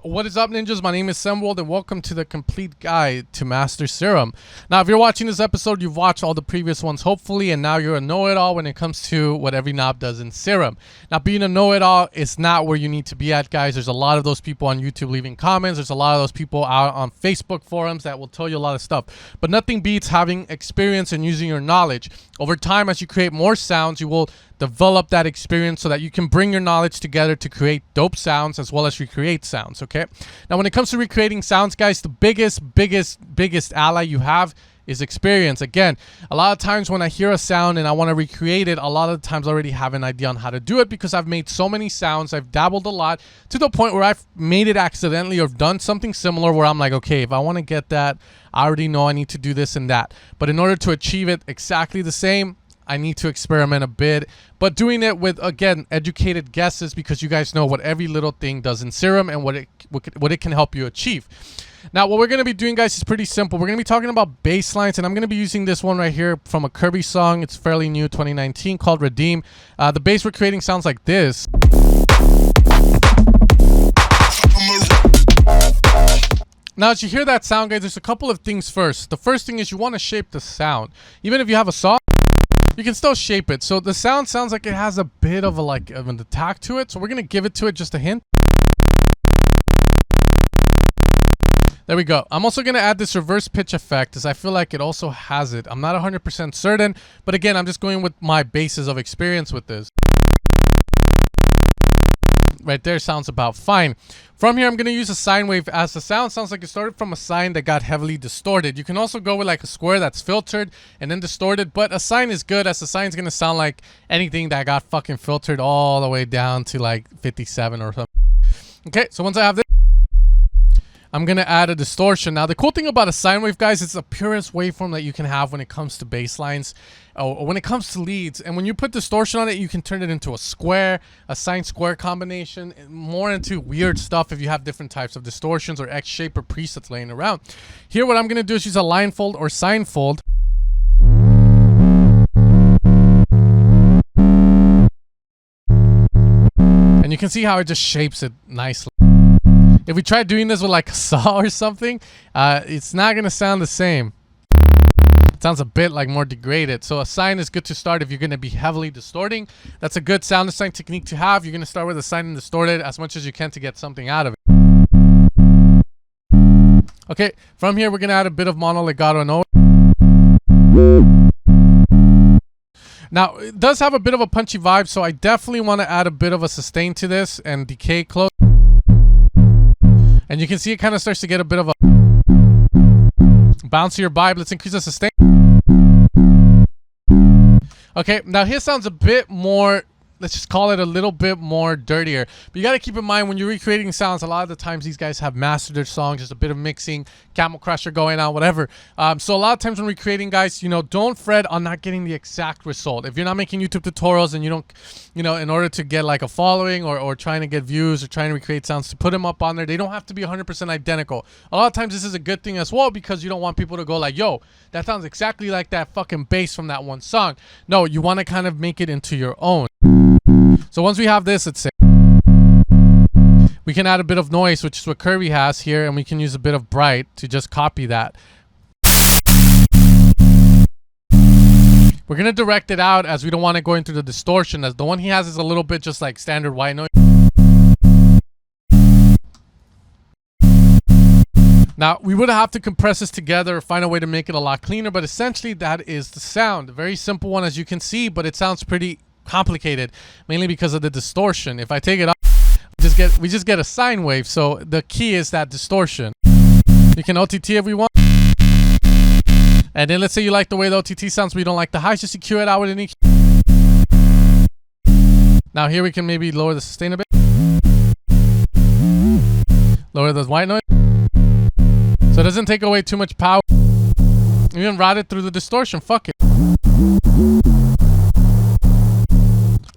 What is up, ninjas? My name is Semworld, and welcome to the complete guide to master Serum. Now, if you're watching this episode, you've watched all the previous ones, hopefully, and now you're a know-it-all when it comes to what every knob does in Serum. Now, being a know-it-all is not where you need to be at, guys. There's a lot of those people on YouTube leaving comments. There's a lot of those people out on Facebook forums that will tell you a lot of stuff. But nothing beats having experience and using your knowledge. Over time, as you create more sounds, you will develop that experience so that you can bring your knowledge together to create dope sounds as well as recreate sounds. Okay, now when it comes to recreating sounds, guys, the biggest ally you have is experience. Again, a lot of times when I hear a sound and I want to recreate it, a lot of the times I already have an idea on how to do it because I've made so many sounds. I've dabbled a lot to the point where I've made it accidentally or done something similar where I'm like, okay, if I want to get that, I already know I need to do this and that. But in order to achieve it exactly the same, I need to experiment a bit, but doing it with, again, educated guesses because you guys know what every little thing does in Serum and what it can help you achieve. Now, what we're going to be doing, guys, is pretty simple. We're going to be talking about bass lines, and I'm going to be using this one right here from a Kirby song. It's fairly new, 2019, called Redeem. The bass we're creating sounds like this. Now, as you hear that sound, guys, there's a couple of things first. The first thing is you want to shape the sound. Even if you have a saw, you can still shape it. So the sound sounds like it has a bit of an attack to it. So we're going to give it to it just a hint. There we go. I'm also going to add this reverse pitch effect as I feel like it also has it. I'm not 100% certain, but again, I'm just going with my basis of experience with this. Right there sounds about fine. From here, I'm going to use a sine wave as the sound sounds like it started from a sine that got heavily distorted. You can also go with like a square that's filtered and then distorted, but a sine is good as the sine is going to sound like anything that got fucking filtered all the way down to like 57 or something. Okay, so once I have this, I'm going to add a distortion. Now, the cool thing about a sine wave, guys, it's the purest waveform that you can have when it comes to bass lines or when it comes to leads. And when you put distortion on it, you can turn it into a square, a sine square combination, more into weird stuff if you have different types of distortions or X shape or presets laying around. Here, what I'm going to do is use a line fold or sine fold. And you can see how it just shapes it nicely. If we try doing this with like a saw or something, it's not going to sound the same. It sounds a bit like more degraded. So a sine is good to start if you're going to be heavily distorting. That's a good sound design technique to have. You're going to start with a sine and distort it as much as you can to get something out of it. Okay, from here we're going to add a bit of mono legato and now, it does have a bit of a punchy vibe, so I definitely want to add a bit of a sustain to this and decay close. And you can see it kind of starts to get a bit of a bouncier vibe. Let's increase the sustain. Okay, now here sounds a bit more, let's just call it a little bit more dirtier. But you got to keep in mind when you're recreating sounds, a lot of the times these guys have mastered their songs, just a bit of mixing, Camel Crusher going on, whatever. So a lot of times when recreating, guys, you know, don't fret on not getting the exact result. If you're not making YouTube tutorials and you don't, you know, in order to get like a following or trying to get views or trying to recreate sounds to put them up on there, they don't have to be 100% identical. A lot of times this is a good thing as well because you don't want people to go like, yo, that sounds exactly like that fucking bass from that one song. No, you want to kind of make it into your own. So once we have this, let's say, we can add a bit of noise, which is what Kirby has here, and we can use a bit of bright to just copy that. We're going to direct it out as we don't want to go into the distortion, as the one he has is a little bit just like standard white noise. Now, we would have to compress this together or find a way to make it a lot cleaner, but essentially that is the sound. A very simple one, as you can see, but it sounds pretty complicated, mainly because of the distortion. If I take it off, we just get a sine wave. So the key is that distortion. You can OTT if we want, and then let's say you like the way the OTT sounds, but you don't like the highs, just EQ it out with an EQ. Now here we can maybe lower the sustain a bit, lower the white noise, so it doesn't take away too much power. Even route it through the distortion. Fuck it.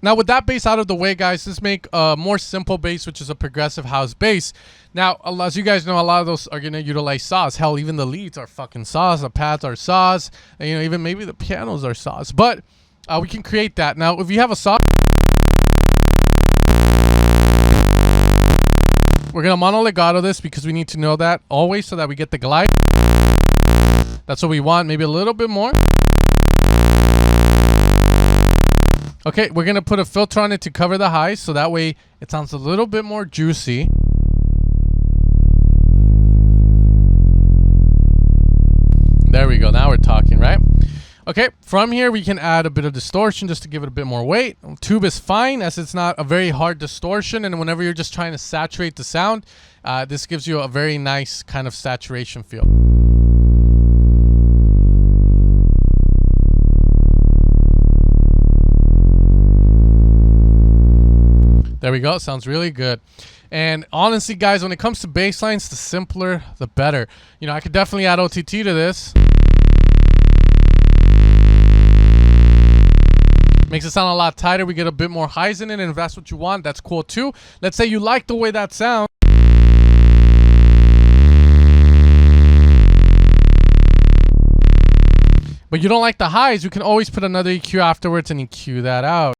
Now, with that bass out of the way, guys, let's make a more simple bass, which is a progressive house bass. Now, as you guys know, a lot of those are going to utilize saws. Hell, even the leads are fucking saws. The pads are saws. And, you know, even maybe the pianos are saws. But we can create that. Now, if you have a saw, We're gonna mono legato this because we need to know that always so that we get the glide. That's what we want, maybe a little bit more. Okay, we're gonna put a filter on it to cover the highs so that way it sounds a little bit more juicy. There we go, now we're talking, right? Okay, from here we can add a bit of distortion just to give it a bit more weight. Tube is fine as it's not a very hard distortion, and whenever you're just trying to saturate the sound, this gives you a very nice kind of saturation feel. There we go, sounds really good. And honestly, guys, when it comes to bass lines, the simpler, the better. You know, I could definitely add OTT to this. Makes it sound a lot tighter. We get a bit more highs in it, and if that's what you want, that's cool too. Let's say you like the way that sounds. But you don't like the highs, you can always put another EQ afterwards and EQ that out.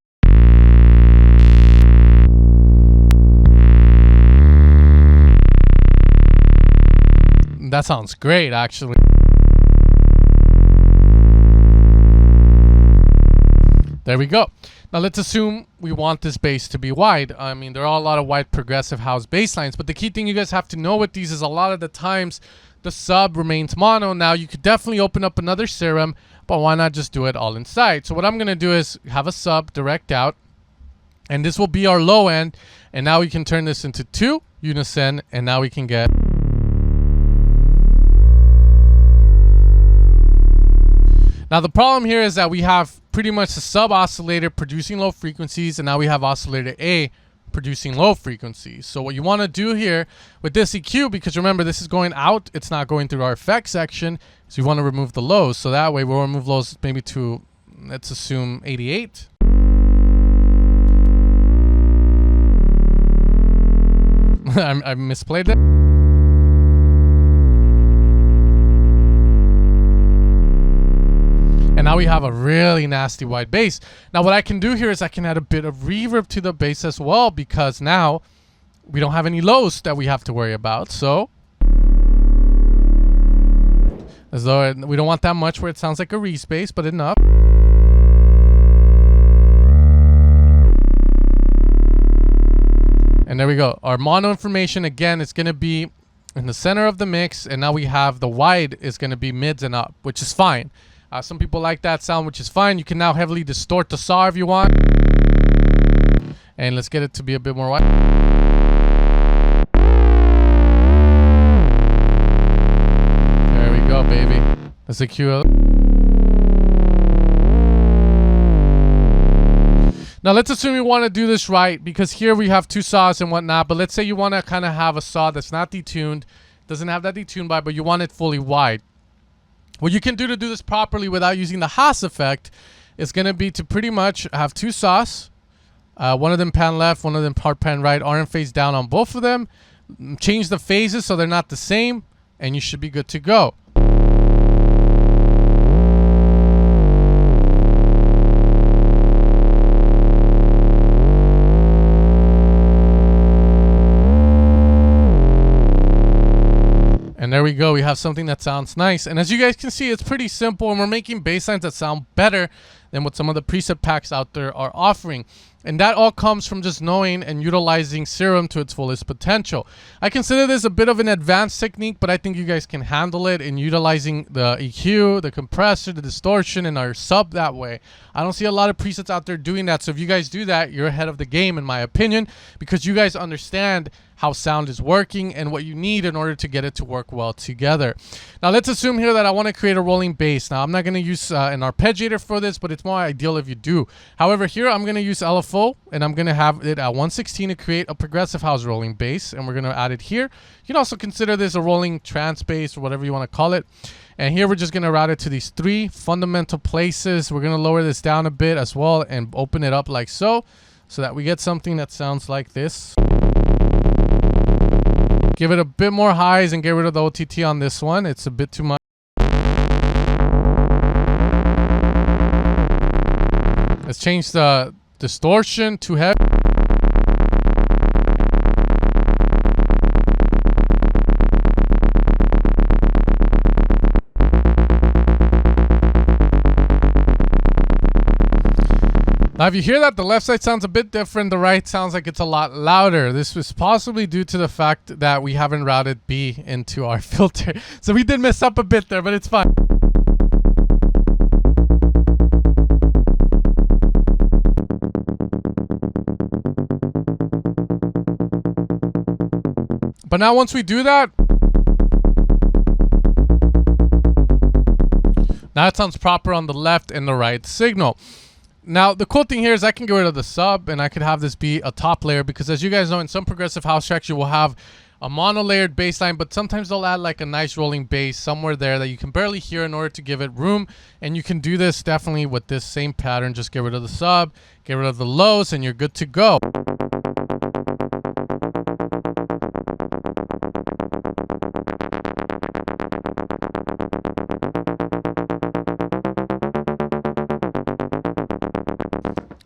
That sounds great, actually. There we go. Now let's assume we want this bass to be wide. I mean, there are a lot of wide progressive house bass lines, but the key thing you guys have to know with these is a lot of the times the sub remains mono. Now you could definitely open up another Serum, but why not just do it all inside? So what I'm gonna do is have a sub direct out, and this will be our low end, and now we can turn this into 2 unison, and now we can get. Now the problem here is that we have pretty much the sub oscillator producing low frequencies, and now we have oscillator A producing low frequencies. So what you want to do here with this EQ, because remember this is going out, it's not going through our effects section, so you want to remove the lows. So that way we'll remove lows maybe to, let's assume 88. I misplayed it. And now we have a really nasty wide bass. Now what I can do here is I can add a bit of reverb to the bass as well, because now we don't have any lows that we have to worry about. So as though we don't want that much where it sounds like a re-space, but enough. And there we go. Our mono information again is going to be in the center of the mix, and now we have the wide is going to be mids and up, which is fine. Some people like that sound, which is fine. You can now heavily distort the saw if you want. And let's get it to be a bit more wide. There we go, baby. Let's EQ. Now let's assume you want to do this right, because here we have 2 saws and whatnot. But let's say you want to kind of have a saw that's not detuned, doesn't have that detune vibe, but you want it fully wide. What you can do to do this properly without using the Haas effect is going to be to pretty much have 2 saws, one of them pan left, one of them part pan right, RM phase down on both of them. Change the phases so they're not the same, and you should be good to go. And there we go, we have something that sounds nice. And as you guys can see, it's pretty simple, and we're making bass lines that sound better than what some of the preset packs out there are offering. And that all comes from just knowing and utilizing Serum to its fullest potential. I consider this a bit of an advanced technique, but I think you guys can handle it in utilizing the EQ, the compressor, the distortion, and our sub that way. I don't see a lot of presets out there doing that. So if you guys do that, you're ahead of the game in my opinion, because you guys understand how sound is working and what you need in order to get it to work well together. Now let's assume here that I want to create a rolling bass. Now I'm not going to use an arpeggiator for this, but it's more ideal if you do. However, here I'm going to use LFO, and I'm going to have it at 116 to create a progressive house rolling bass, and we're going to add it here. You can also consider this a rolling trance bass or whatever you want to call it. And here we're just going to route it to these 3 fundamental places. We're going to lower this down a bit as well and open it up like so that we get something that sounds like this. Give it a bit more highs and get rid of the OTT on this one. It's a bit too much. Let's change the distortion to heavy. Now, if you hear that, the left side sounds a bit different. The right sounds like it's a lot louder. This was possibly due to the fact that we haven't routed B into our filter. So we did mess up a bit there, but it's fine. But now once we do that, now it sounds proper on the left and the right signal. Now, the cool thing here is I can get rid of the sub and I could have this be a top layer, because as you guys know, in some progressive house tracks, you will have a mono-layered bass line, but sometimes they'll add like a nice rolling bass somewhere there that you can barely hear in order to give it room. And you can do this definitely with this same pattern. Just get rid of the sub, get rid of the lows, and you're good to go.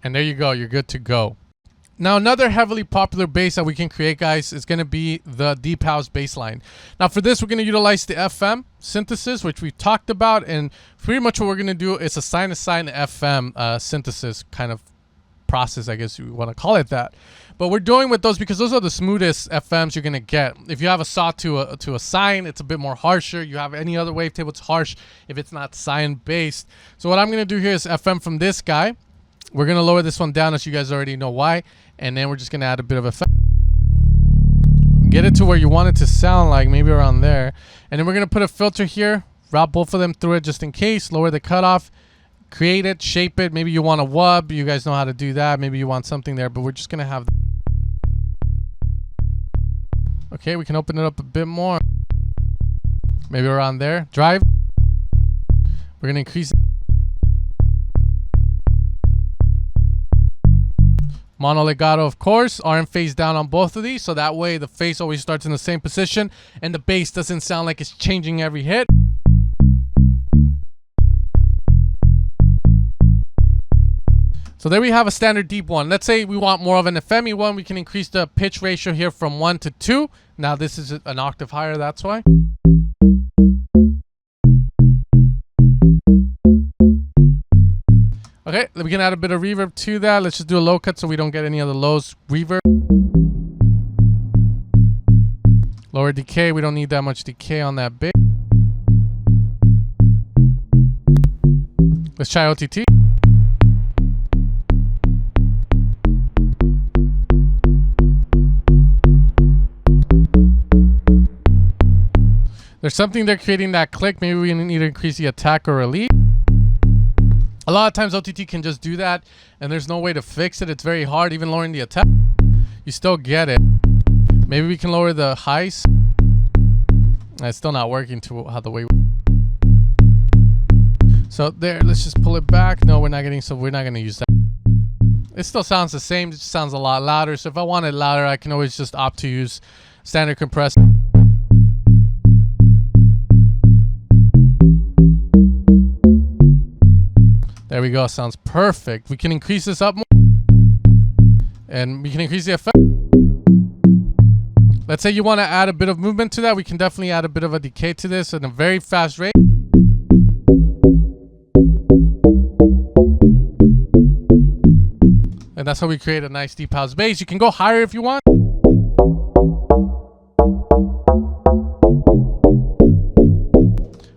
And there you go, you're good to go. Now, another heavily popular bass that we can create, guys, is going to be the deep house bass line. Now, for this, we're going to utilize the FM synthesis, which we've talked about. And pretty much what we're going to do is a sine-to-sine FM synthesis kind of process, I guess you want to call it that. But we're doing with those because those are the smoothest FMs you're going to get. If you have a saw to a sine, it's a bit more harsher. You have any other wavetable, it's harsh if it's not sine-based. So what I'm going to do here is FM from this guy. We're going to lower this one down, as you guys already know why. And then we're just going to add a bit of effect. Get it to where you want it to sound like, maybe around there. And then we're going to put a filter here. Route both of them through it just in case. Lower the cutoff. Create it. Shape it. Maybe you want a wub. You guys know how to do that. Maybe you want something there. But we're just going to have... Okay, we can open it up a bit more. Maybe around there. Drive. We're going to increase it. Mono legato, of course. RM phase down on both of these, so that way the face always starts in the same position and the bass doesn't sound like it's changing every hit. So there we have a standard deep one. Let's say we want more of an FM one. We can increase the pitch ratio here from 1 to 2. Now this is an octave higher, that's why. Okay, we can add a bit of reverb to that. Let's just do a low cut so we don't get any of the lows. Reverb. Lower decay. We don't need that much decay on that bit. Let's try OTT. There's something there creating that click. Maybe we need to increase the attack or release. A lot of times OTT can just do that and there's no way to fix it. It's very hard. Even lowering the attack, you still get it. Maybe we can lower the highs. It's still not working to how the way. So there, let's just pull it back. No, we're not getting, so we're not going to use that. It still sounds the same. It just sounds a lot louder. So if I want it louder, I can always just opt to use standard compressor. There we go. Sounds perfect. We can increase this up more. And we can increase the effect. Let's say you want to add a bit of movement to that. We can definitely add a bit of a decay to this at a very fast rate. And that's how we create a nice deep house bass. You can go higher if you want.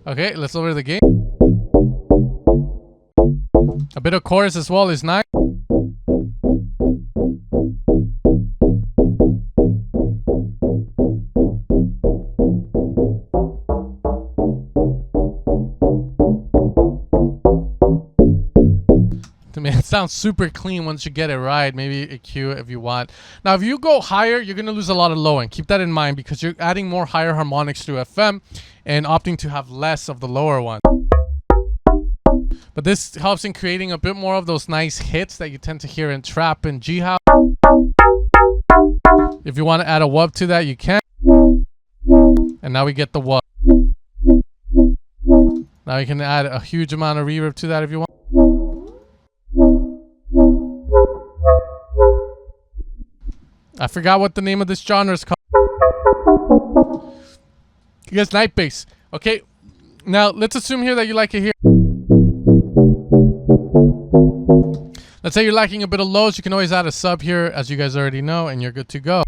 Okay, let's lower the gain. A bit of chorus as well is nice. I mean, it sounds super clean once you get it right. Maybe a Q if you want. Now, if you go higher, you're going to lose a lot of low end. Keep that in mind because you're adding more higher harmonics through FM and opting to have less of the lower one. But this helps in creating a bit more of those nice hits that you tend to hear in trap and G house. If you want to add a wub to that, you can. And now we get the wub. Now you can add a huge amount of reverb to that if you want. I forgot what the name of this genre is called. You guys, night bass. Okay, now let's assume here that you like it here. Let's say you're lacking a bit of lows, you can always add a sub here, as you guys already know, and you're good to go.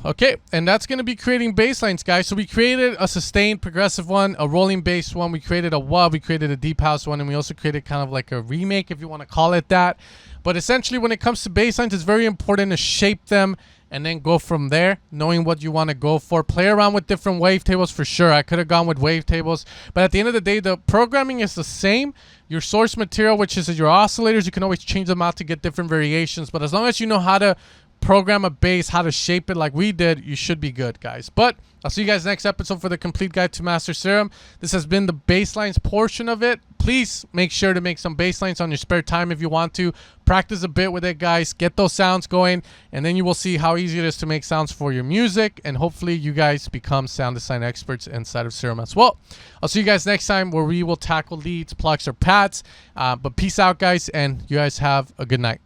Okay, and that's going to be creating bass lines, guys. So we created a sustained progressive one, a rolling bass one, we created a wub, we created a deep house one, and we also created kind of like a remake, if you want to call it that. But essentially, when it comes to bass lines, it's very important to shape them and then go from there, knowing what you want to go for. Play around with different wavetables for sure. I could have gone with wavetables, but at the end of the day, the programming is the same. Your source material, which is your oscillators, you can always change them out to get different variations. But as long as you know how to program a bass, how to shape it like we did, you should be good, guys. But I'll see you guys next episode for the complete guide to master Serum. This has been the bass lines portion of it. Please make sure to make some bass lines on your spare time if you want to. Practice a bit with it, guys. Get those sounds going, and then you will see how easy it is to make sounds for your music, and hopefully you guys become sound design experts inside of Serum as well. I'll see you guys next time where we will tackle leads, plucks, or pads. But peace out, guys, and you guys have a good night.